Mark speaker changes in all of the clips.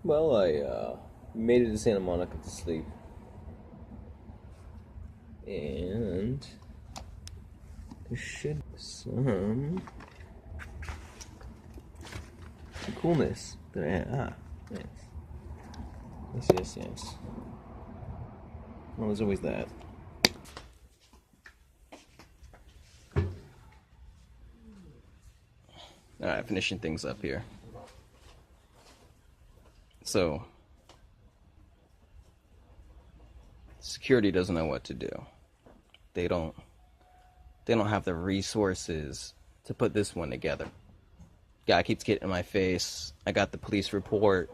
Speaker 1: Well, I made it to Santa Monica to sleep, and there should be some coolness that yes, yes. Well, there's always that. Alright, finishing things up here. So, security doesn't know what to do. They don't have the resources to put this one together. Guy keeps getting in my face. I got the police report.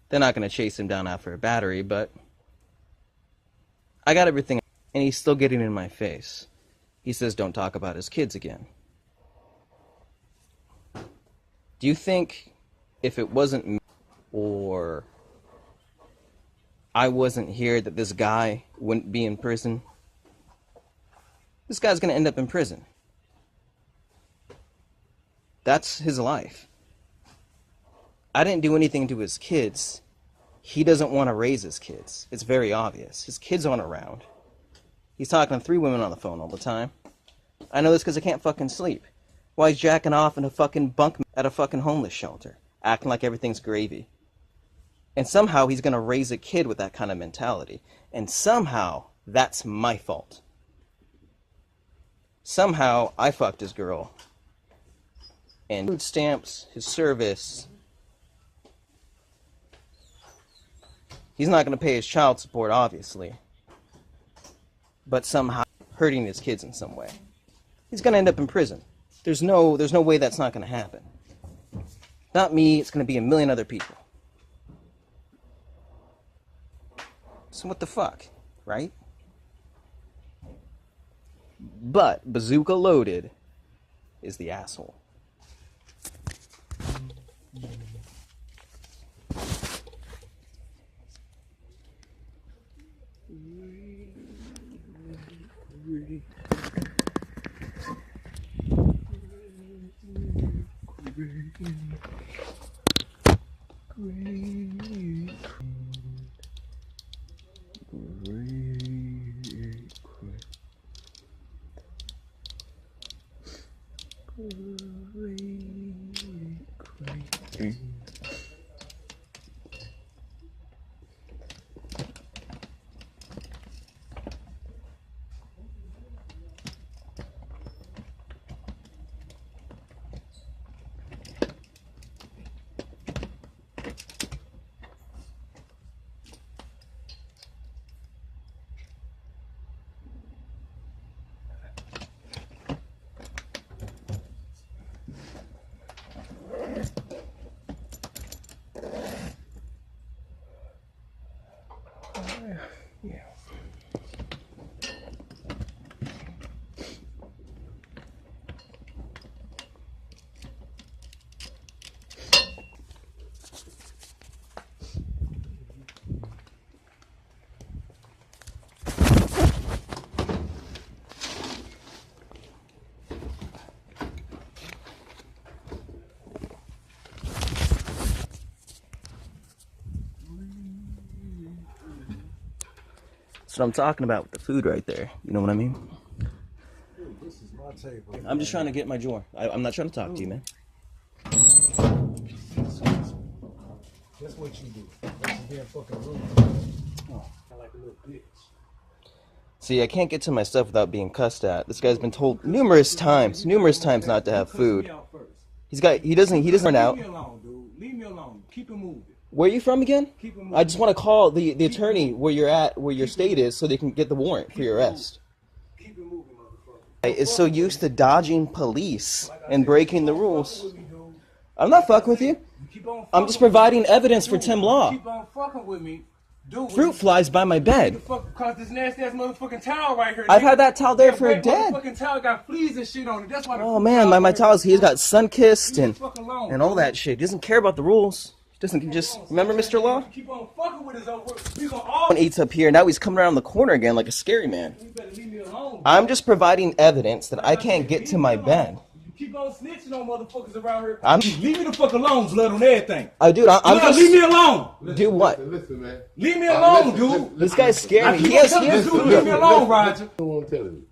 Speaker 1: They're not going to chase him down after a battery, but I got everything, and he's still getting in my face. He says don't talk about his kids again. Do you think if it wasn't me or I wasn't here that this guy wouldn't be in prison? This guy's going to end up in prison. That's his life. I didn't do anything to his kids. He doesn't want to raise his kids. It's very obvious. His kids aren't around. He's talking to 3 women on the phone all the time. I know this because I can't fucking sleep. While he's jacking off in a fucking bunk at a fucking homeless shelter, acting like everything's gravy. And somehow he's going to raise a kid with that kind of mentality. And somehow that's my fault. Somehow I fucked his girl. And food stamps, his service. He's not going to pay his child support, obviously. But somehow hurting his kids in some way. He's going to end up in prison. There's no way that's not going to happen. Not me, it's going to be a million other people. So what the fuck, right? But bazooka loaded is the asshole. Yeah. That's what I'm talking about with the food right there. You know what I mean?
Speaker 2: Dude, this is my table.
Speaker 1: I'm just trying to get my drawer. I'm not trying to talk to you, man.
Speaker 2: That's what you do. That's being fucking rude. Oh, I like a little bitch.
Speaker 1: See, I can't get to my stuff without being cussed at. This guy's been told numerous times not to have food. He doesn't run out.
Speaker 2: Leave me alone, dude. Leave me alone. Keep it moving.
Speaker 1: Where are you from again?
Speaker 2: Keep it moving.
Speaker 1: I just want to call the attorney where you're at, where your state is, so they can get the warrant for your arrest.
Speaker 2: Keep it moving, motherfucker.
Speaker 1: I is so used to dodging police and breaking the rules. I'm not fucking with you. I'm just providing evidence for Tim Law.
Speaker 2: Keep on fucking with me. Dude,
Speaker 1: Fruit flies by my bed.
Speaker 2: Cause this nasty ass motherfucking towel right here.
Speaker 1: I've had that towel there for a day.
Speaker 2: Motherfucking towel got fleas and shit on it. That's why.
Speaker 1: Oh man, my towels, he's got sun-kissed and all that shit. He doesn't care about the rules. He doesn't just remember Mr. Law?
Speaker 2: Keep on fucking with us over. We gonna all.
Speaker 1: One eats up here. Now he's coming around the corner again like a scary man.
Speaker 2: You better leave me alone.
Speaker 1: I'm just providing evidence that I can't get to my bed.
Speaker 2: keep on snitching on motherfuckers around here.
Speaker 1: I'm-
Speaker 2: Leave me the fuck alone, blood on everything.
Speaker 1: Dude, I'm just...
Speaker 2: Leave me alone.
Speaker 1: Do what?
Speaker 3: Listen, man.
Speaker 2: Leave me alone, dude.
Speaker 1: This guy's scared me.
Speaker 2: I keep
Speaker 1: He has
Speaker 2: telling this dude,
Speaker 1: food.
Speaker 2: leave me alone, Roger.
Speaker 3: I want to tell you.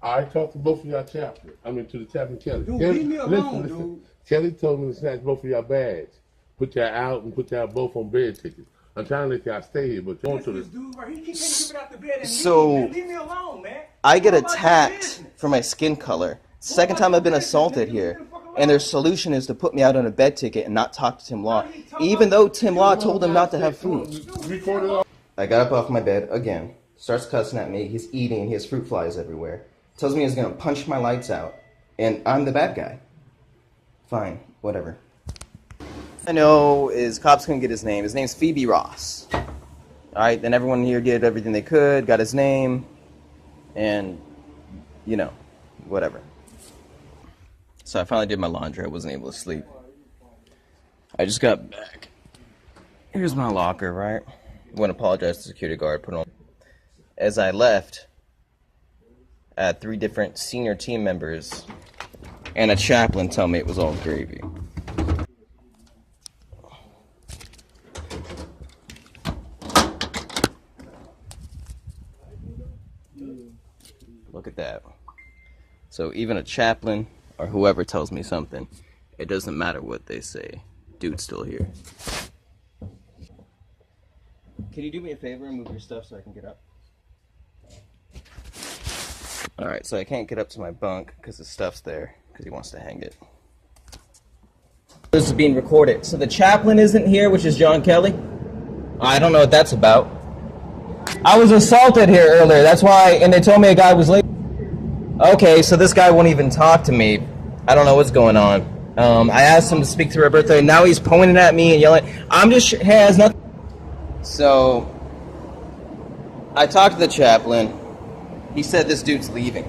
Speaker 3: I talked to both of y'all chaplain. I mean, to the chaplain Kelly.
Speaker 2: Dude,
Speaker 3: Kelly,
Speaker 2: leave me alone, dude.
Speaker 3: Kelly told me to snatch both of y'all bags. Put y'all out and put y'all both on bed tickets. I'm trying to let y'all stay here, but you want to
Speaker 2: This dude right here, he can't get out the bed and
Speaker 1: So-
Speaker 2: leave me alone, man.
Speaker 1: I get
Speaker 2: How about your
Speaker 1: attacked
Speaker 2: business?
Speaker 1: for my skin color. Second time I've been assaulted here. And their solution is to put me out on a bed ticket and not talk to Tim Law. Even though Tim Law told him not to have food.
Speaker 3: Record it all.
Speaker 1: I got up off my bed again. Starts cussing at me. He's eating. He has fruit flies everywhere. Tells me he's going to punch my lights out. And I'm the bad guy. Fine. Whatever. I know is cops couldn't get his name. His name's Phoebe Ross. Alright, then everyone here did everything they could, got his name, and, you know, whatever. So I finally did my laundry. I wasn't able to sleep. I just got back. Here's my locker, right? I want to apologize to the security guard. Put it on. As I left, I had 3 different senior team members and a chaplain tell me it was all gravy. Look at that. So even a chaplain or whoever tells me something, it doesn't matter what they say. Dude's still here. Can you do me a favor and move your stuff so I can get up? Alright, so I can't get up to my bunk because the stuff's there because he wants to hang it. This is being recorded. So the chaplain isn't here, which is John Kelly. I don't know what that's about. I was assaulted here earlier, that's why, and they told me a guy was late. Okay, so this guy won't even talk to me. I don't know what's going on. I asked him to speak to Roberta, and now he's pointing at me and yelling. I'm just, has nothing. So, I talked to the chaplain. He said this dude's leaving.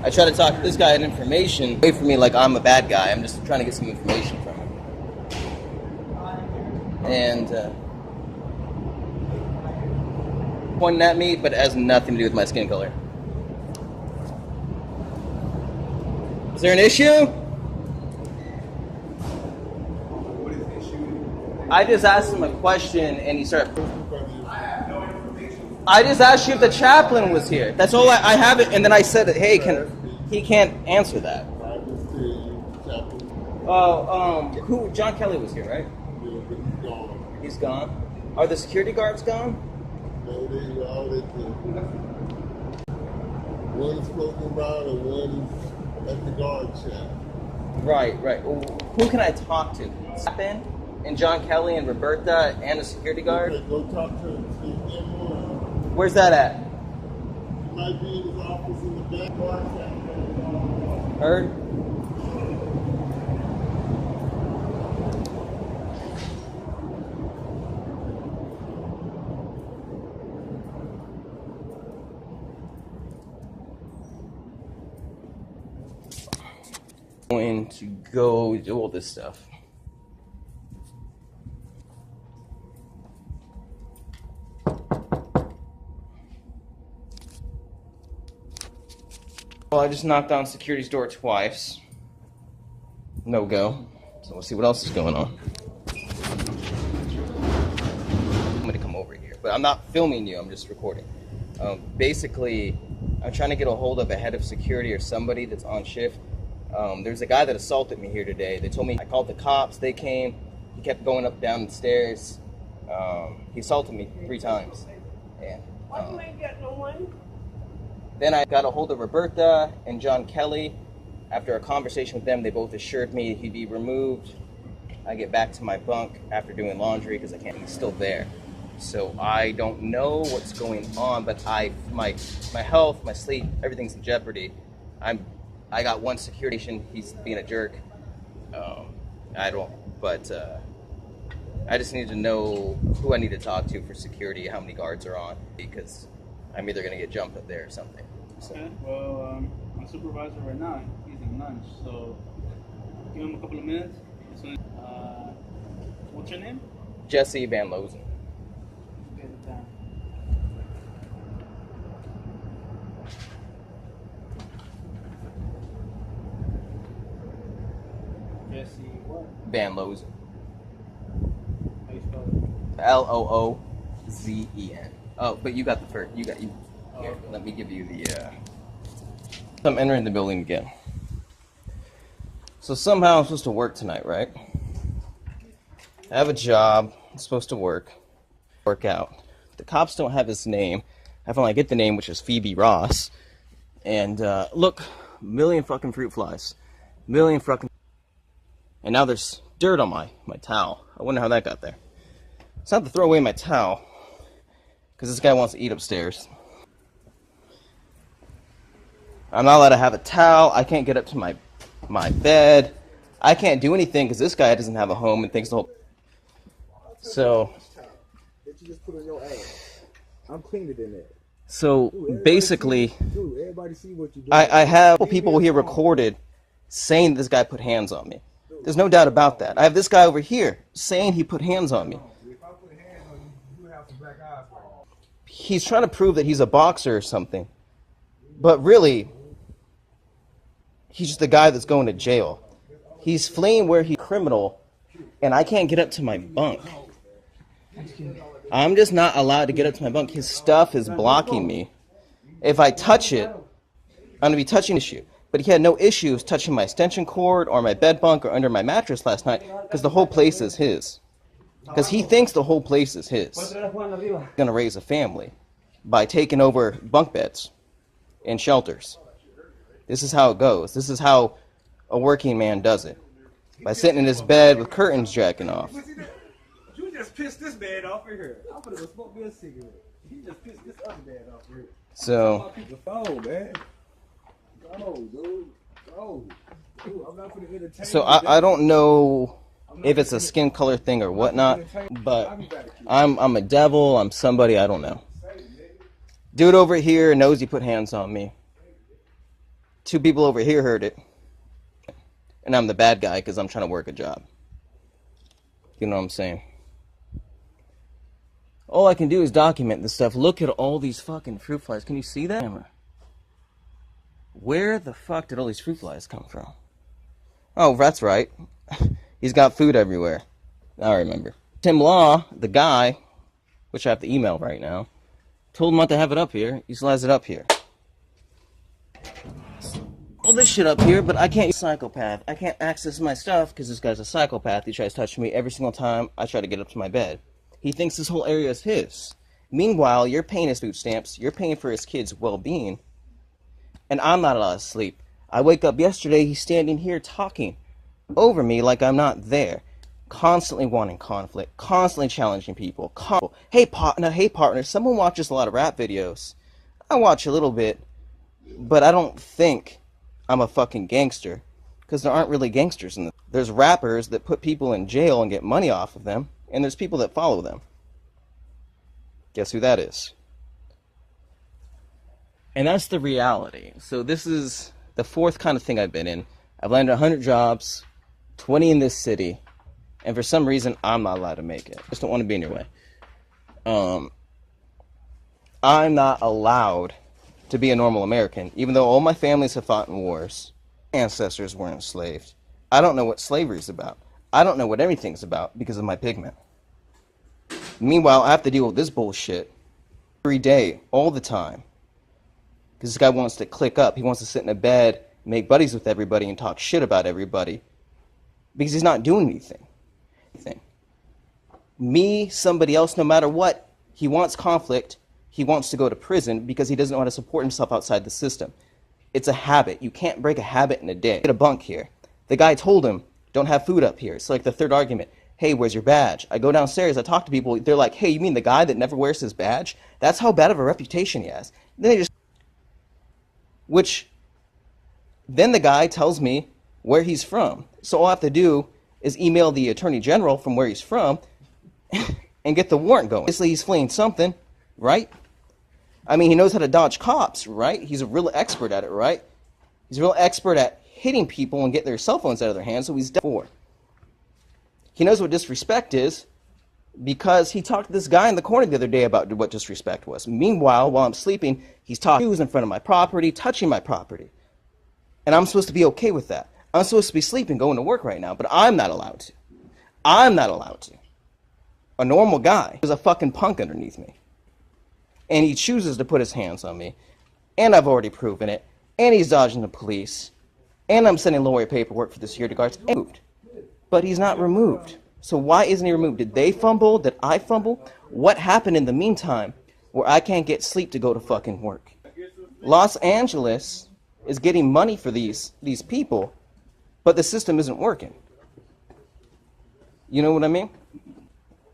Speaker 1: I tried to talk to this guy and information. Wait for me like I'm a bad guy. I'm just trying to get some information from him. And, pointing at me, but it has nothing to do with my skin color. Is there an issue?
Speaker 2: What is the issue?
Speaker 1: I just asked him a question and he started...
Speaker 2: I have no information.
Speaker 1: I just asked you if the chaplain was here. That's all I have it, and then I said, hey, he can't answer that. Who? John Kelly was here, right? He's gone. Are the security guards gone?
Speaker 3: No, they all at the... One is floating around and one is at the guard shack.
Speaker 1: Right. Well, who can I talk to? Chaplain and John Kelly and Roberta and the security guard?
Speaker 3: Okay, go talk to him.
Speaker 1: Where's that at?
Speaker 3: He might be in his office in the back guard shack.
Speaker 1: Heard? Going to go do all this stuff. Well, I just knocked on security's door twice. No go. So we'll see what else is going on. I'm gonna come over here, but I'm not filming you. I'm just recording. Basically, I'm trying to get a hold of a head of security or somebody that's on shift. There's a guy that assaulted me here today. They told me I called the cops. They came. He kept going up down the stairs. He assaulted me 3 times. And
Speaker 4: Why you ain't got no money?
Speaker 1: then I got a hold of Roberta and John Kelly. After a conversation with them, they both assured me he'd be removed. I get back to my bunk after doing laundry because I can't. He's still there. So I don't know what's going on, but my health, my sleep, everything's in jeopardy. I got one security. He's being a jerk. I just need to know who I need to talk to for security, how many guards are on, because I'm either going to get jumped up there or something. So.
Speaker 5: Okay, well, my supervisor right now, he's in lunch, so give him a couple of minutes. What's your name?
Speaker 1: Jesse Van Lozen.
Speaker 5: Get it down. Jesse what?
Speaker 1: Van Lozen.
Speaker 5: How you spell it?
Speaker 1: Loozen. Oh, but you got the first. You got you. Here, let me give you the. I'm entering the building again. So somehow I'm supposed to work tonight, right? I have a job. I'm supposed to work out. The cops don't have his name. I finally get the name, which is Phoebe Ross. And look, million fucking fruit flies, million fucking. And now there's dirt on my towel. I wonder how that got there. It's not to throw away my towel, because this guy wants to eat upstairs. I'm not allowed to have a towel. I can't get up to my bed. I can't do anything because this guy doesn't have a home and thinks the whole. So.
Speaker 2: That you just put on your ass. I'm cleaner than that.
Speaker 1: So basically,
Speaker 2: everybody see what you do.
Speaker 1: I have people here recorded saying this guy put hands on me. There's no doubt about that. I have this guy over here saying he put hands on me.
Speaker 2: If I put hands on you, you have some black eyes.
Speaker 1: He's trying to prove that he's a boxer or something. But really, he's just the guy that's going to jail. He's fleeing where he's a criminal, and I can't get up to my bunk. I'm just not allowed to get up to my bunk. His stuff is blocking me. If I touch it, I'm going to be touching the issue. But he had no issues touching my extension cord or my bed bunk or under my mattress last night because the whole place is his. Because he thinks the whole place is his. He's going to raise a family by taking over bunk beds and shelters. This is how it goes. This is how a working man does it. By sitting in his bed with curtains jacking off.
Speaker 2: You just pissed this man off in here. I'm gonna go smoke me a cigarette. He just pissed this other man off here.
Speaker 1: So.
Speaker 2: The phone, man. Go, dude. Go. Dude, I'm not gonna entertain
Speaker 1: So
Speaker 2: you,
Speaker 1: I don't know if it's a skin color thing or whatnot, but I'm a devil. I'm somebody I don't know. Dude over here knows he put hands on me. Two people over here heard it. And I'm the bad guy because I'm trying to work a job. You know what I'm saying? All I can do is document this stuff. Look at all these fucking fruit flies. Can you see that? Where the fuck did all these fruit flies come from? Oh, that's right. He's got food everywhere. I remember. Tim Law, the guy, which I have to email right now, told him not to have it up here. He still has it up here. All this shit up here, but I can't use psychopath. I can't access my stuff because this guy's a psychopath. He tries touching me every single time I try to get up to my bed. He thinks this whole area is his. Meanwhile, you're paying his food stamps. You're paying for his kids' well-being. And I'm not allowed to sleep. I wake up yesterday, he's standing here talking over me like I'm not there. Constantly wanting conflict. Constantly challenging people. Hey partner, someone watches a lot of rap videos. I watch a little bit. But I don't think I'm a fucking gangster. Because there aren't really gangsters in this. There's rappers that put people in jail and get money off of them. And there's people that follow them. Guess who that is? And that's the reality. So this is the fourth kind of thing I've been in. I've landed 100 jobs, 20 in this city. And for some reason, I'm not allowed to make it. I just don't want to be in your way. I'm not allowed to be a normal American. Even though all my families have fought in wars. Ancestors were enslaved. I don't know what slavery is about. I don't know what anything's about because of my pigment. Meanwhile, I have to deal with this bullshit every day, all the time. Because this guy wants to click up. He wants to sit in a bed, make buddies with everybody, and talk shit about everybody. Because he's not doing anything. Me, somebody else, no matter what, he wants conflict. He wants to go to prison because he doesn't know how to support himself outside the system. It's a habit. You can't break a habit in a day. Get a bunk here. The guy told him, don't have food up here. It's like the third argument. Hey, where's your badge? I go downstairs, I talk to people, they're like, hey, you mean the guy that never wears his badge? That's how bad of a reputation he has. Then they just... Then the guy tells me where he's from. So all I have to do is email the attorney general from where he's from and get the warrant going. Obviously, he's fleeing something, right? I mean, he knows how to dodge cops, right? He's a real expert at it, right? He's a real expert at hitting people and get their cell phones out of their hands, so he's done for. He knows what disrespect is because he talked to this guy in the corner the other day about what disrespect was. Meanwhile, while I'm sleeping, he's talking in front of my property, touching my property. And I'm supposed to be okay with that. I'm supposed to be sleeping, going to work right now, but I'm not allowed to. I'm not allowed to. A normal guy is a fucking punk underneath me. And he chooses to put his hands on me. And I've already proven it. And he's dodging the police. And I'm sending lawyer paperwork for the security guards. And moved. But he's not removed. So why isn't he removed? Did they fumble? Did I fumble? What happened in the meantime where I can't get sleep to go to fucking work? Los Angeles is getting money for these people, but the system isn't working. You know what I mean?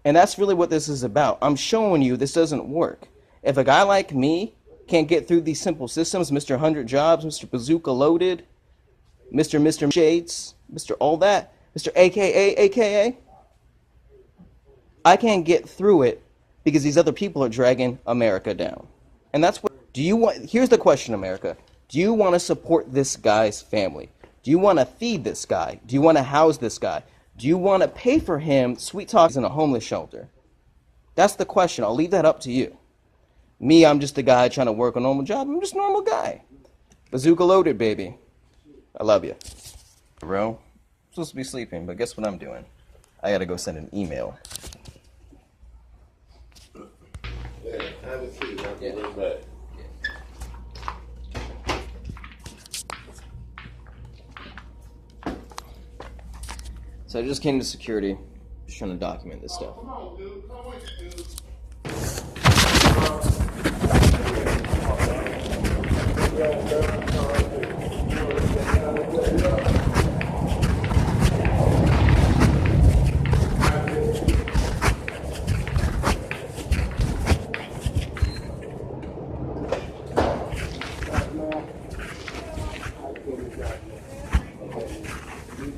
Speaker 1: And that's really what this is about. I'm showing you this doesn't work. If a guy like me can't get through these simple systems, Mr. 100 Jobs, Mr. Bazooka Loaded, Mr. Shades, Mr. All That, Mr. AKA, I can't get through it because these other people are dragging America down. And that's what, here's the question, America. Do you want to support this guy's family? Do you want to feed this guy? Do you want to house this guy? Do you want to pay for him sweet talks in a homeless shelter? That's the question. I'll leave that up to you. Me, I'm just a guy trying to work a normal job. I'm just a normal guy. Bazooka Loaded, baby. I love you. Bro, I'm supposed to be sleeping, but guess what I'm doing? I gotta go send an email.
Speaker 3: Yeah, have a seat. I'll be right back.
Speaker 1: So I just came to security, just trying to document this stuff.
Speaker 3: Come on, dude. Come with you, dude.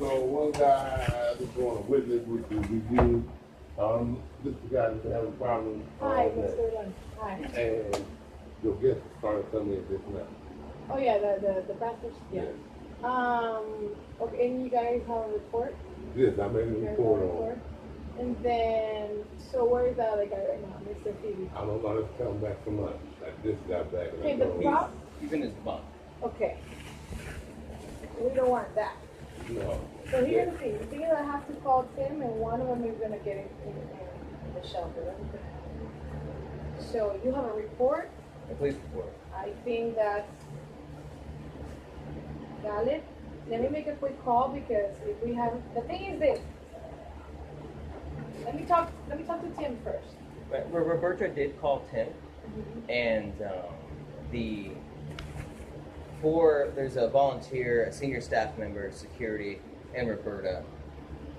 Speaker 3: One guy is going to witness with the review. This is the guy that has a problem.
Speaker 4: Hi, Mr. Dunn. Hi.
Speaker 3: And your guest started telling me this now.
Speaker 4: Oh yeah, the pastors. Yeah. Okay, and you guys have a report?
Speaker 3: Yes, I made a
Speaker 4: You guys have
Speaker 3: report
Speaker 4: a
Speaker 3: on.
Speaker 4: report? And then, so where is the other guy right now, Mr. Phoebe?
Speaker 3: I don't know. Let's come back from lunch. I just got back. And
Speaker 4: Okay,
Speaker 3: I
Speaker 4: the
Speaker 3: know-
Speaker 4: prop.
Speaker 1: He's in his bunk.
Speaker 4: Okay. We don't want that.
Speaker 3: No.
Speaker 4: So here's the thing. The thing is, I have to call Tim, and one of them is gonna get in the shelter. So you have a report.
Speaker 1: A police report.
Speaker 4: I think that's valid. Let me make a quick call because if we have, the thing is this. Let me talk to Tim first.
Speaker 1: Roberta did call Tim, and there's a volunteer, a senior staff member, security, and Roberta.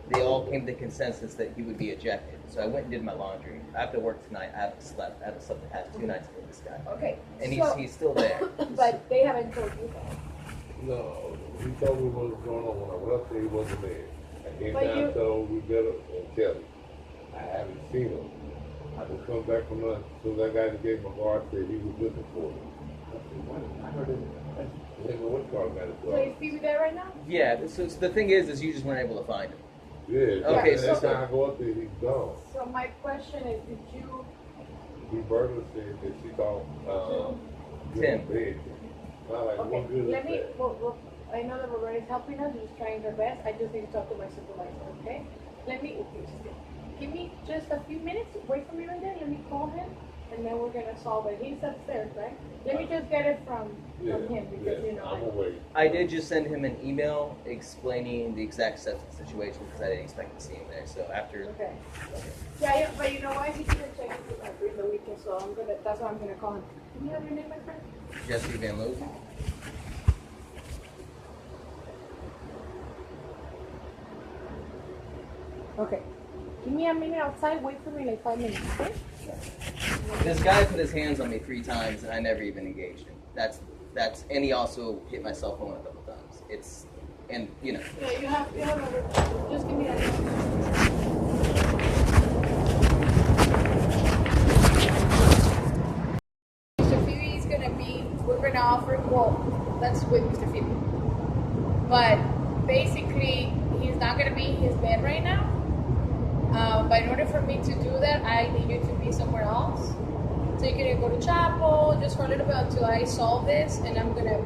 Speaker 1: They all came to the consensus that he would be ejected. So I went and did my laundry. I have to work tonight. I haven't slept. I haven't slept the past 2 nights with this guy.
Speaker 4: Okay.
Speaker 1: And
Speaker 4: so,
Speaker 1: he's still there.
Speaker 4: But they haven't told you that.
Speaker 3: No. He told me what was going on when I went up there. He wasn't there. I came
Speaker 4: But
Speaker 3: down
Speaker 4: you-
Speaker 3: and told Roberta and Kelly. I haven't seen him. I just come back from lunch. As soon as I got to get my car, said he was looking for me. I heard it. What car got it?
Speaker 4: So is Phoebe there right now?
Speaker 1: Yeah. So the thing is you just weren't able to find him.
Speaker 3: Yeah.
Speaker 1: Okay,
Speaker 3: Every
Speaker 4: so-
Speaker 3: time I go up there, he's gone.
Speaker 4: So my question is, did you?
Speaker 3: Roberta said that she thought
Speaker 1: Tim.
Speaker 3: bed. I'm like,
Speaker 4: Okay.
Speaker 3: what good is
Speaker 4: Let me.
Speaker 3: that?
Speaker 4: Well, I know that Roberta is helping us. She's trying her best. I just need to talk to my supervisor. Okay. Let me. Give me just a few minutes. Wait for me right there. Let me call him, and then we're gonna solve it. He's upstairs, right? Let me just get it from him because you know.
Speaker 3: I'm gonna wait.
Speaker 1: I did just send him an email explaining the exact steps of the situation because I didn't expect to see him there. So after.
Speaker 4: Okay. Yeah, but you know why? He didn't check it during the weekend, so that's why I'm gonna call him. Can you have your name, my friend?
Speaker 1: Jesse Van Lozen.
Speaker 4: Okay. Give me a minute outside. Wait for me like 5 minutes, okay?
Speaker 1: This guy put his hands on me 3 times and I never even engaged him. And he also hit my cell phone a couple times.
Speaker 4: Yeah, you have just give me that. Mr. Phoebe is we're gonna offer, that's with Mr. Phoebe. But basically, he's not gonna be in his bed right now. But in order for me to do that, I need you to be somewhere else. So you can go to chapel just for a little bit until I solve this, and I'm gonna,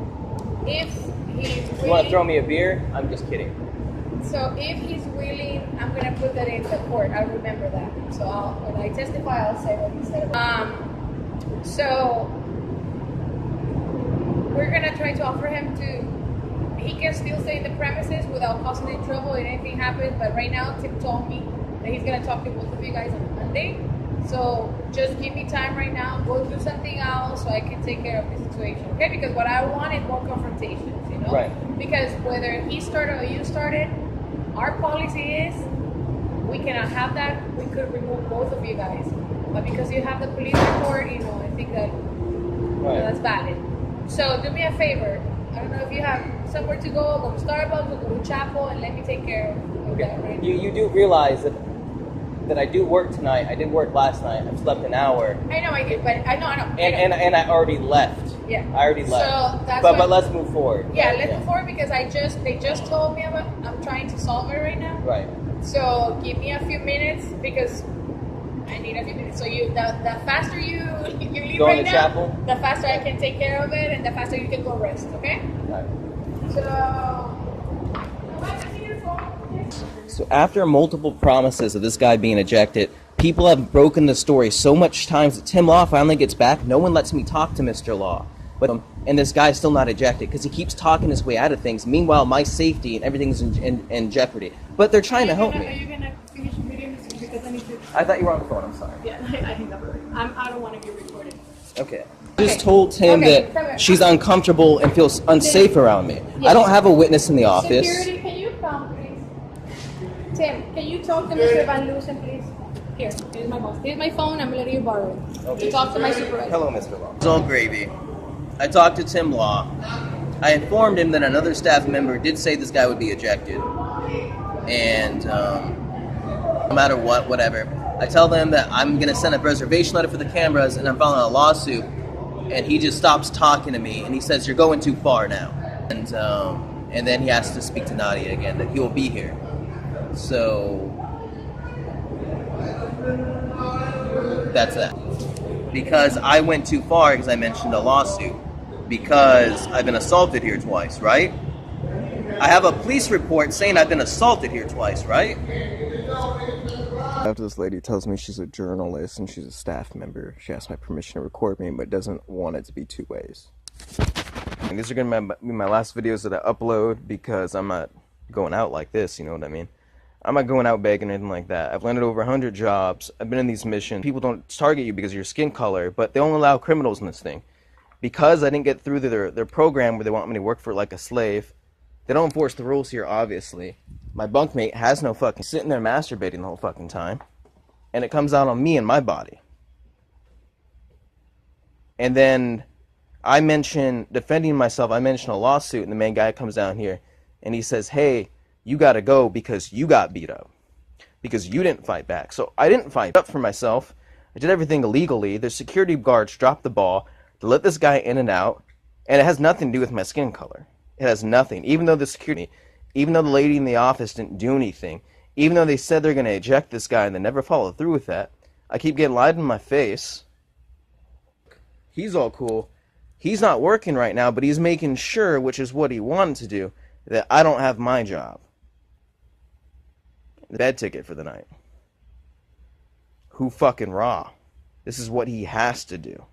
Speaker 4: if he's
Speaker 1: You want to throw
Speaker 4: willing,
Speaker 1: me a beer? I'm just kidding.
Speaker 4: so if he's willing, I'm gonna put that in the court. I remember that. So when I testify, I'll say what he said. So we're gonna try to offer him to. He can still stay in the premises without causing any trouble if anything happens. But right now, Tim told me that he's gonna talk to both of you guys on Monday. So just give me time right now. Go do something else so I can take care of the situation. Okay? Because what I want is more confrontations. You know.
Speaker 1: Right.
Speaker 4: Because whether he started or you started, our policy is we cannot have that. We could remove both of you guys. But because you have the police report, you know, I think that that's valid. So do me a favor. I don't know if you have somewhere to go to Starbucks, or go to Chapel, and let me take care of that right now.
Speaker 1: You do realize that I do work tonight. I did work last night. I've slept an hour.
Speaker 4: I know I did, but I know.
Speaker 1: And I already left.
Speaker 4: Yeah.
Speaker 1: I already left.
Speaker 4: So that's
Speaker 1: but let's move forward.
Speaker 4: Yeah, let's move forward because they just told me about. I'm trying to solve it right now.
Speaker 1: Right.
Speaker 4: So give me a few minutes because I need a few minutes. So the faster you leave
Speaker 1: Going
Speaker 4: right
Speaker 1: to
Speaker 4: now,
Speaker 1: Chapel?
Speaker 4: the faster I can take care of it, and the faster you can go rest. Okay?
Speaker 1: Right. So after multiple promises of this guy being ejected, people have broken the story so much times that Tim Law finally gets back. No one lets me talk to Mr. Law. And this guy's still not ejected because he keeps talking his way out of things. Meanwhile, my safety and everything's in jeopardy. But they're trying to help me.
Speaker 4: Are you going to finish the video? Because I need to...
Speaker 1: I thought you were on the phone. I'm sorry.
Speaker 4: Yeah, I think I don't want to be recorded.
Speaker 1: Okay. I just told Tim that she's uncomfortable and feels unsafe around me.
Speaker 4: Yes.
Speaker 1: I don't have a witness in the office.
Speaker 4: Security, can you come, please? Tim, can you talk to Mr. Van Loosen, please? Here's my boss. Here's my phone. I'm letting you borrow it.
Speaker 1: Okay.
Speaker 4: Talk to my supervisor.
Speaker 1: Hello, Mr. Law. It's all gravy. I talked to Tim Law. I informed him that another staff member did say this guy would be ejected. And no matter what, whatever. I tell them that I'm going to send a reservation letter for the cameras and I'm filing a lawsuit. And he just stops talking to me and he says, "You're going too far now." And then he has to speak to Nadia again, that he will be here. So that's that. Because I went too far, because I mentioned a lawsuit. Because I've been assaulted here twice, right? I have a police report saying I've been assaulted here twice, right?
Speaker 6: After this lady tells me she's a journalist and she's a staff member, she asks my permission to record me, but doesn't want it to be two ways. And these are going to be my last videos that I upload because I'm not going out like this, you know what I mean? I'm not going out begging or anything like that. I've landed over 100 jobs. I've been in these missions. People don't target you because of your skin color, but they only allow criminals in this thing. Because I didn't get through their program where they want me to work for like a slave, they don't enforce the rules here, obviously. My bunkmate has no fucking sitting there masturbating the whole fucking time. And it comes out on me and my body. And then I mention defending myself. I mention a lawsuit, and the main guy comes down here and he says, "Hey, you gotta go because you got beat up. Because you didn't fight back." So I didn't fight up for myself. I did everything illegally. The security guards dropped the ball to let this guy in and out. And it has nothing to do with my skin color. It has nothing. Even though the lady in the office didn't do anything, even though they said they're going to eject this guy and they never followed through with that, I keep getting lied in my face. He's all cool. He's not working right now, but he's making sure, which is what he wanted to do, that I don't have my job. The bed ticket for the night. Who fucking raw? This is what he has to do.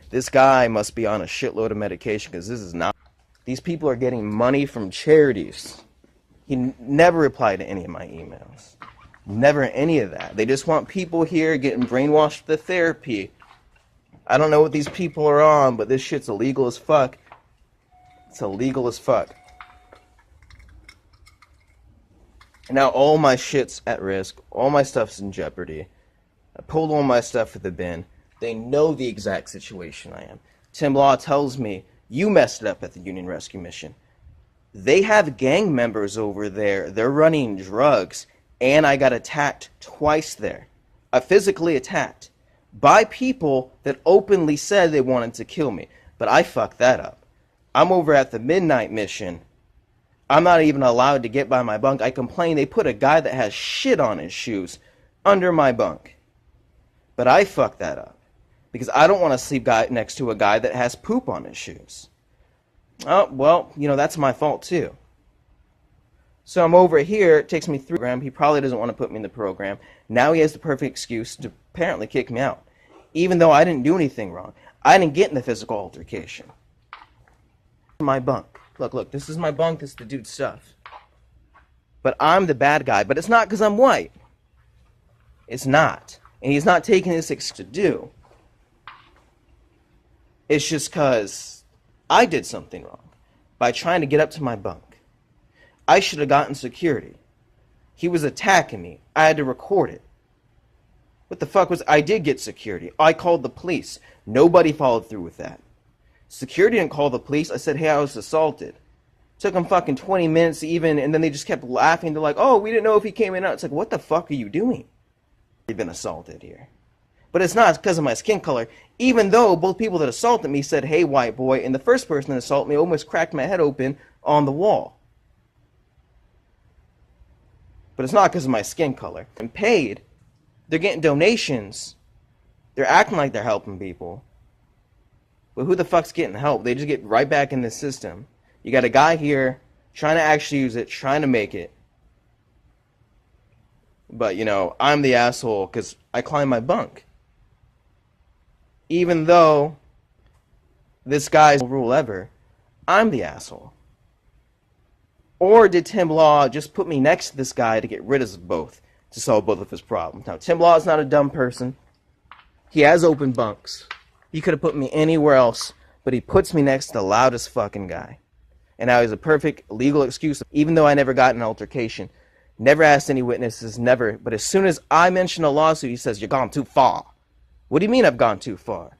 Speaker 6: This guy must be on a shitload of medication because this is not... These people are getting money from charities. He never replied to any of my emails. Never any of that. They just want people here getting brainwashed with the therapy. I don't know what these people are on, but this shit's illegal as fuck. It's illegal as fuck. And now all my shit's at risk. All my stuff's in jeopardy. I pulled all my stuff at the bin. They know the exact situation I am. Tim Law tells me, "You messed it up at the Union Rescue Mission." They have gang members over there. They're running drugs. And I got attacked twice there. I physically attacked by people that openly said they wanted to kill me. But I fucked that up. I'm over at the Midnight Mission. I'm not even allowed to get by my bunk. I complain they put a guy that has shit on his shoes under my bunk. But I fucked that up. Because I don't want to sleep next to a guy that has poop on his shoes. Oh, well, you know, that's my fault too. So I'm over here, it takes me through the program. He probably doesn't want to put me in the program. Now he has the perfect excuse to apparently kick me out. Even though I didn't do anything wrong. I didn't get in the physical altercation. My bunk. Look, this is my bunk, this is the dude's stuff. But I'm the bad guy. But it's not because I'm white. It's not. And he's not taking this to do. It's just because I did something wrong by trying to get up to my bunk. I should have gotten security. He was attacking me. I had to record it. What the fuck was... I did get security. I called the police. Nobody followed through with that. Security didn't call the police. I said, hey, I was assaulted. Took them fucking 20 minutes even, and then they just kept laughing. They're like, oh, we didn't know if he came in or not. It's like, what the fuck are you doing? You've been assaulted here. But it's not because of my skin color. Even though both people that assaulted me said, hey, white boy, and the first person that assaulted me almost cracked my head open on the wall. But it's not because of my skin color. I'm paid. They're getting donations. They're acting like they're helping people. But who the fuck's getting help? They just get right back in the system. You got a guy here trying to actually use it, trying to make it. But, you know, I'm the asshole because I climbed my bunk. Even though this guy's no rule ever, I'm the asshole. Or did Tim Law just put me next to this guy to get rid of us both, to solve both of his problems? Now, Tim Law is not a dumb person. He has open bunks. He could have put me anywhere else, but he puts me next to the loudest fucking guy. And now he's a perfect legal excuse, even though I never got in an altercation. Never asked any witnesses, never. But as soon as I mention a lawsuit, he says, you're gone too far. What do you mean I've gone too far?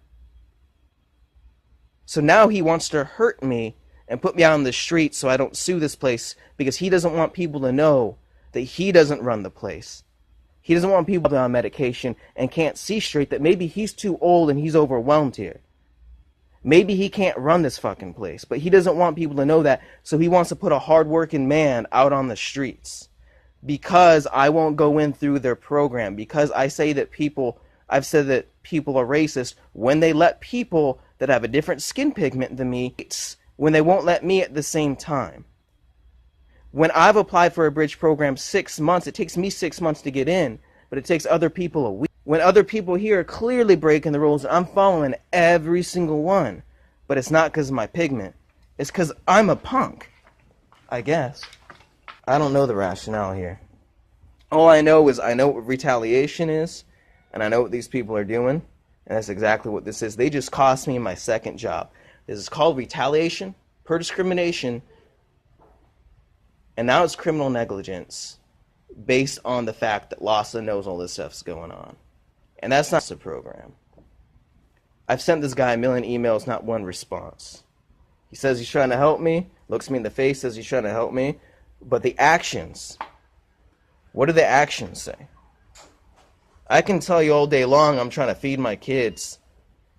Speaker 6: So now he wants to hurt me and put me out on the street so I don't sue this place because he doesn't want people to know that he doesn't run the place. He doesn't want people to be on medication and can't see straight that maybe he's too old and he's overwhelmed here. Maybe he can't run this fucking place, but he doesn't want people to know that, so he wants to put a hardworking man out on the streets. Because I won't go in through their program, because I say that I've said that people are racist when they let people that have a different skin pigment than me, when they won't let me at the same time. When I've applied for a bridge program 6 months, it takes me 6 months to get in, but it takes other people a week. When other people here are clearly breaking the rules, I'm following every single one. But it's not because of my pigment. It's because I'm a punk, I guess. I don't know the rationale here. All I know is I know what retaliation is, and I know what these people are doing, and that's exactly what this is. They just cost me my second job. This is called retaliation per discrimination, and now it's criminal negligence based on the fact that LASA knows all this stuff's going on. And that's not the program. I've sent this guy a million emails, not one response. He says he's trying to help me, looks me in the face, says he's trying to help me, but the actions, what do the actions say? I can tell you all day long I'm trying to feed my kids,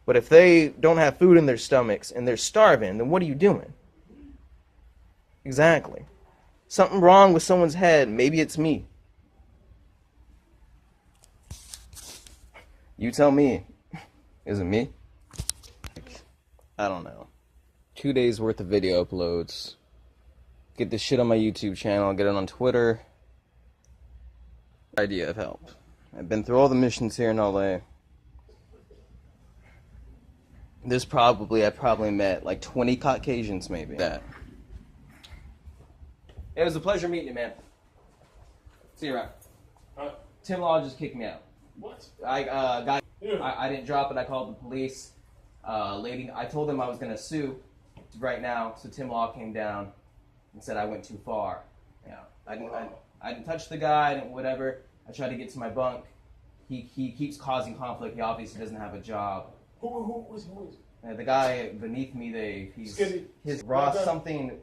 Speaker 6: but if they don't have food in their stomachs and they're starving, then what are you doing? Exactly. Something wrong with someone's head. Maybe it's me. You tell me. Is it me? I don't know. 2 days worth of video uploads. Get this shit on my YouTube channel. Get it on Twitter. Idea of help. I've been through all the missions here in LA. I probably met like 20 Caucasians maybe. That. It was a pleasure meeting you, man. See you around. Tim Law just kicked me out.
Speaker 2: What?
Speaker 6: I didn't drop it. I called the police. I told them I was gonna sue right now. So Tim Law came down and said I went too far. Yeah, I didn't touch the guy. Whatever. I tried to get to my bunk. He keeps causing conflict. He obviously doesn't have a job.
Speaker 2: Who is?
Speaker 6: The guy beneath me, he's
Speaker 2: Skinny.
Speaker 6: His Ross something.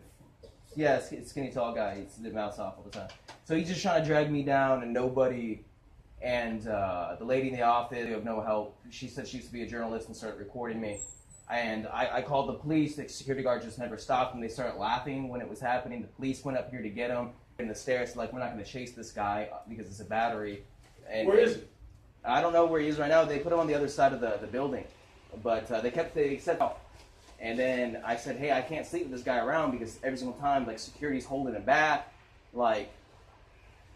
Speaker 6: Yeah, skinny tall guy. He's the mouths off all the time. So he's just trying to drag me down, and nobody. And the lady in the office, of no help. She said she used to be a journalist and started recording me. And I called the police. The security guard just never stopped, and they started laughing when it was happening. The police went up here to get him. In the stairs, like, we're not going to chase this guy because it's a battery. And
Speaker 2: Where is he?
Speaker 6: I don't know where he is right now. They put him on the other side of the building. But they said, And then I said, hey, I can't sleep with this guy around because every single time, like, security's holding him back. Like,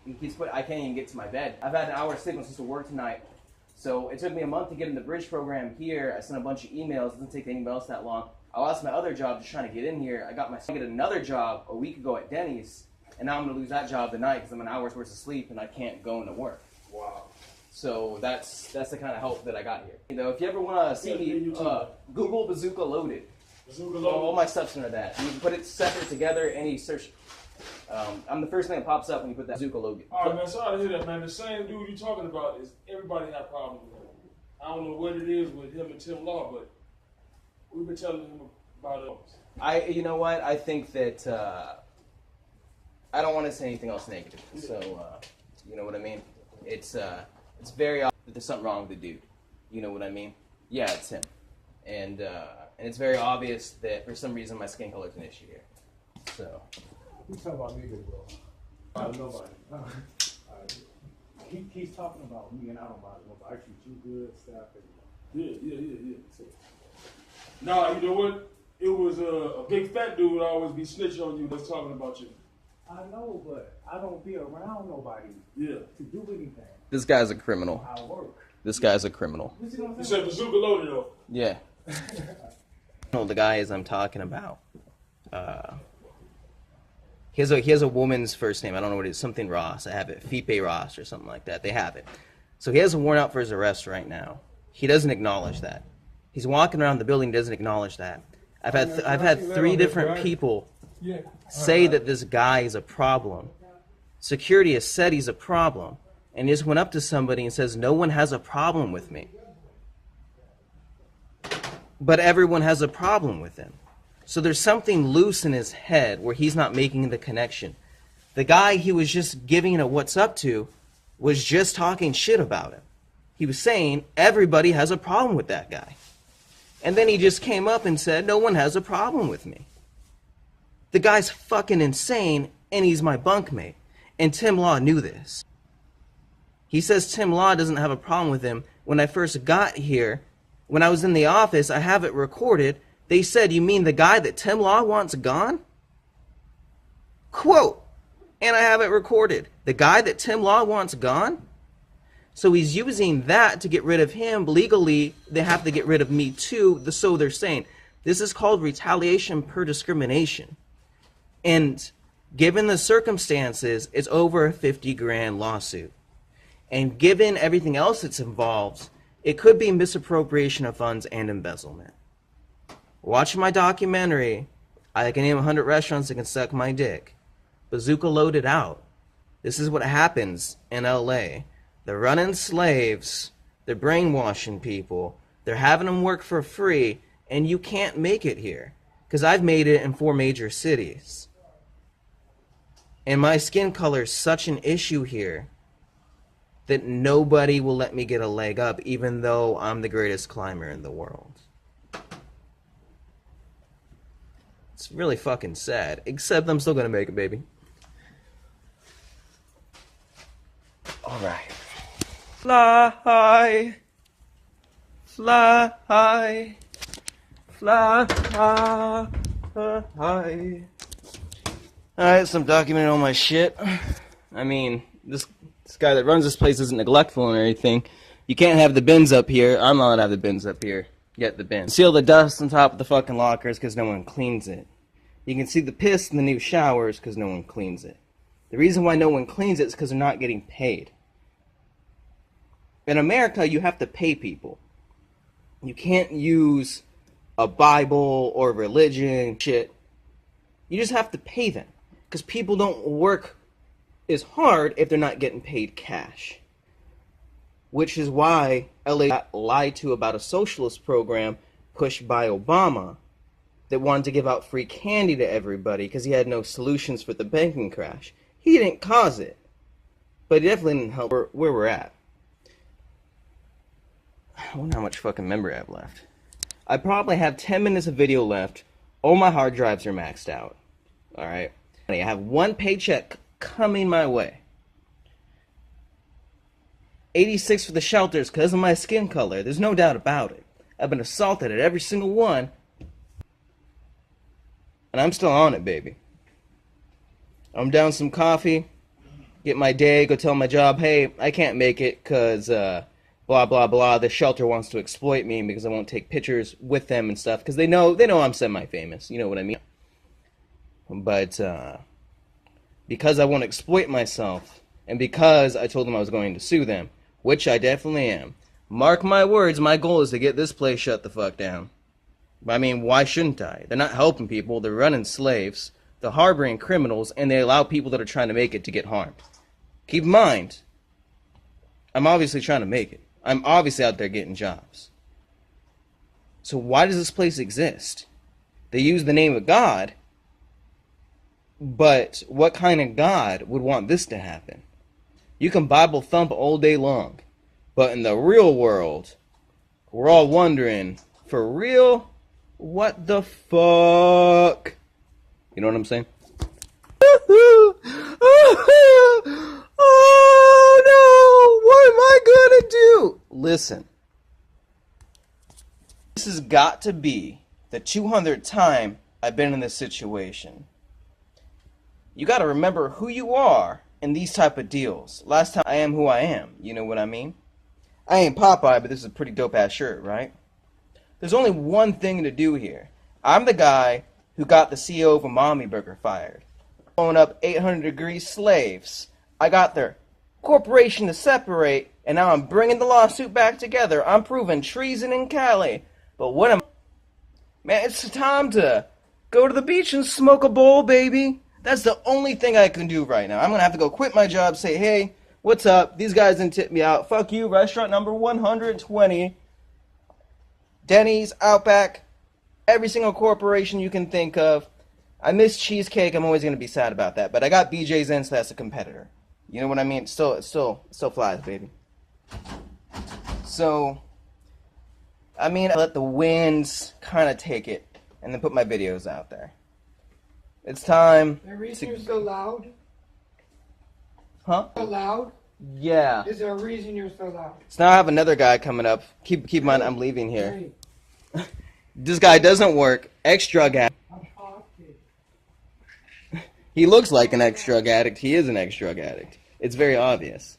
Speaker 6: I can't even get to my bed. I've had an hour of sleep. I'm supposed to work tonight. So it took me a month to get in the bridge program here. I sent a bunch of emails. It didn't take anybody else that long. I lost my other job just trying to get in here. I got myself another job a week ago at Denny's. And now I'm going to lose that job tonight because I'm an hour's worth of sleep and I can't go into work.
Speaker 2: Wow.
Speaker 6: So that's the kind of help that I got here. You know, if you ever want to see me, Google Bazooka Loaded.
Speaker 2: Bazooka
Speaker 6: All
Speaker 2: Loaded.
Speaker 6: my stuff's under that. You can put it separate together, any search. I'm the first thing that pops up when you put that Bazooka Loaded.
Speaker 2: All right, man. Sorry to hear that, man. The same dude you're talking about is everybody have problems with him. I don't know what it is with him and Tim Law, but we've been telling him about it.
Speaker 6: You know what? I think that I don't want to say anything else negative. So, you know what I mean? It's very obvious that there's something wrong with the dude. You know what I mean? Yeah, it's him. And it's very obvious that for some reason my skin color is an issue here. So.
Speaker 2: You talking about niggas, bro? Nobody.
Speaker 7: He keeps talking about me, and I don't bother him. I treat you good, stuff.
Speaker 2: Yeah. Nah, you know what? It was a big fat dude would always be snitching on you that's talking about you.
Speaker 7: I know, but I don't be around nobody to do anything.
Speaker 6: This guy's a criminal.
Speaker 7: I work.
Speaker 6: This guy's a criminal.
Speaker 7: You see what I'm
Speaker 2: You
Speaker 7: saying?
Speaker 2: said Bazooka Loaded, though.
Speaker 6: Yeah. No, the guy is I'm talking about. He has a woman's first name. I don't know what it is. Something Ross. I have it. Fipe Ross or something like that. They have it. So he has a warrant out for his arrest right now. He doesn't acknowledge that. He's walking around the building. Doesn't acknowledge that. I've had 3 different people say that this guy is a problem. Security has said he's a problem, and he just went up to somebody and says, "No one has a problem with me." But everyone has a problem with him. So there's something loose in his head where he's not making the connection. The guy he was just giving a what's up to was just talking shit about him. He was saying everybody has a problem with that guy. And then he just came up and said, no one has a problem with me. The guy's fucking insane, and he's my bunkmate. And Tim Law knew this. He says Tim Law doesn't have a problem with him. When I first got here, when I was in the office, I have it recorded. They said, you mean the guy that Tim Law wants gone? Quote, and I have it recorded. The guy that Tim Law wants gone? So he's using that to get rid of him. Legally, they have to get rid of me too, so they're saying. This is called retaliation per discrimination. And given the circumstances, it's over a 50 grand lawsuit. And given everything else that's involved, it could be misappropriation of funds and embezzlement. Watching my documentary, I can name 100 restaurants that can suck my dick. Bazooka Loaded out. This is what happens in LA. They're running slaves. They're brainwashing people. They're having them work for free, and you can't make it here. Because I've made it in 4 major cities. And my skin color is such an issue here that nobody will let me get a leg up, even though I'm the greatest climber in the world. It's really fucking sad, except I'm still gonna make it, baby. Alright. Fly high. Fly high. Fly high. Alright, so I'm documenting all my shit. I mean, this guy that runs this place isn't neglectful or anything. You can't have the bins up here. I'm not allowed to have the bins up here. Get the bin. Seal the dust on top of the fucking lockers because no one cleans it. You can see the piss in the new showers because no one cleans it. The reason why no one cleans it is because they're not getting paid. In America, you have to pay people. You can't use a Bible or religion shit. You just have to pay them because people don't work as hard if they're not getting paid cash. Which is why LA got lied to about a socialist program pushed by Obama that wanted to give out free candy to everybody because he had no solutions for the banking crash. He didn't cause it, but he definitely didn't help where we're at. I wonder how much fucking memory I have left. I probably have 10 minutes of video left. All my hard drives are maxed out. Alright? I have 1 paycheck coming my way. 86 for the shelters because of my skin color. There's no doubt about it. I've been assaulted at every single one.
Speaker 1: And I'm still on it, baby. I'm down some coffee, get my day, go tell my job, hey, I can't make it because blah, blah, blah. The shelter wants to exploit me because I won't take pictures with them and stuff because they know I'm semi-famous. You know what I mean? But because I won't exploit myself and because I told them I was going to sue them, which I definitely am, mark my words, my goal is to get this place shut the fuck down. I mean, why shouldn't I? They're not helping people. They're running slaves. They're harboring criminals, and they allow people that are trying to make it to get harmed. Keep in mind, I'm obviously trying to make it. I'm obviously out there getting jobs. So why does this place exist? They use the name of God, but what kind of God would want this to happen? You can Bible thump all day long, but in the real world, we're all wondering, for real, what the fuck? You know what I'm saying? Oh no! What am I gonna do? Listen. This has got to be the 200th time I've been in this situation. You gotta remember who you are in these type of deals. Last time I am who I am. You know what I mean? I ain't Popeye, but this is a pretty dope ass shirt, right? There's only one thing to do here. I'm the guy who got the CEO of a Mommy Burger fired. Blowing up 800-degree slaves. I got their corporation to separate, and now I'm bringing the lawsuit back together. I'm proving treason in Cali. But what am I? Man, it's time to go to the beach and smoke a bowl, baby. That's the only thing I can do right now. I'm going to have to go quit my job, say, hey, what's up? These guys didn't tip me out. Fuck you, restaurant number 120. Denny's, Outback, every single corporation you can think of. I miss cheesecake. I'm always going to be sad about that. But I got BJ's in, so that's a competitor. You know what I mean? It still flies, baby. So, I mean, I let the winds kind of take it and then put my videos out there. It's time.
Speaker 8: The reason you're so loud?
Speaker 1: Huh?
Speaker 8: So loud?
Speaker 1: Yeah.
Speaker 8: Is there a reason you're so loud?
Speaker 1: So now I have another guy coming up. Keep in mind, I'm leaving here. This guy doesn't work. Ex-drug addict. He looks like an ex-drug addict. He is an ex-drug addict. It's very obvious.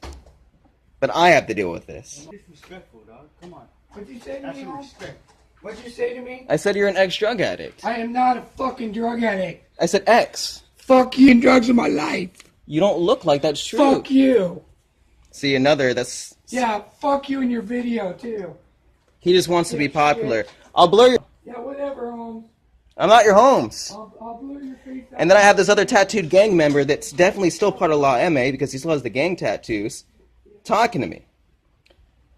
Speaker 1: But I have to deal with this.
Speaker 5: Disrespectful, dog. Come on.
Speaker 8: What'd you say to
Speaker 5: Have
Speaker 8: me,
Speaker 5: some
Speaker 8: Holmes?
Speaker 5: respect.
Speaker 8: What'd you say to me?
Speaker 1: I said you're an ex-drug addict.
Speaker 8: I am not a fucking drug addict.
Speaker 1: I said ex.
Speaker 8: Fuck you and drugs in my life.
Speaker 1: You don't look like that's true.
Speaker 8: Fuck you.
Speaker 1: See, another, that's...
Speaker 8: Yeah, fuck you in your video, too.
Speaker 1: He just wants to be popular. I'll blur your...
Speaker 8: Yeah, whatever, Holmes.
Speaker 1: I'm not your Holmes.
Speaker 8: I'll blur your face out.
Speaker 1: And then I have this other tattooed gang member that's definitely still part of Law MA because he still has the gang tattoos, talking to me.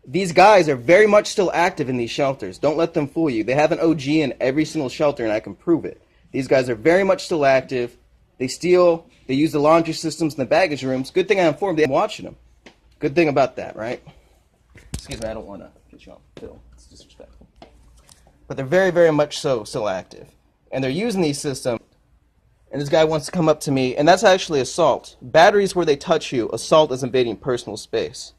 Speaker 1: These guys are very much still active in these shelters. Don't let them fool you. They have an OG in every single shelter, and I can prove it. These guys are very much still active. They steal. They use the laundry systems in the baggage rooms. Good thing I'm informed. I'm watching them. Good thing about that, right? Excuse me, I don't want to get you on film. It's disrespectful. But they're very, very much so still active. And they're using these systems. And this guy wants to come up to me, and that's actually assault. Battery is where they touch you. Assault is invading personal space.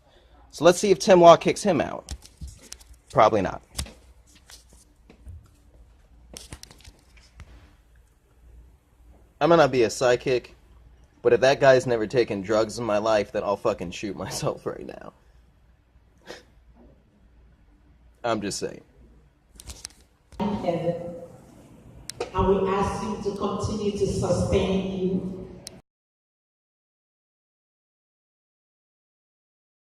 Speaker 1: So let's see if Tim Law kicks him out. Probably not. I might not be a psychic, but if that guy's never taken drugs in my life, then I'll fucking shoot myself right now. I'm just saying.
Speaker 9: Heaven, and we ask you to continue to sustain you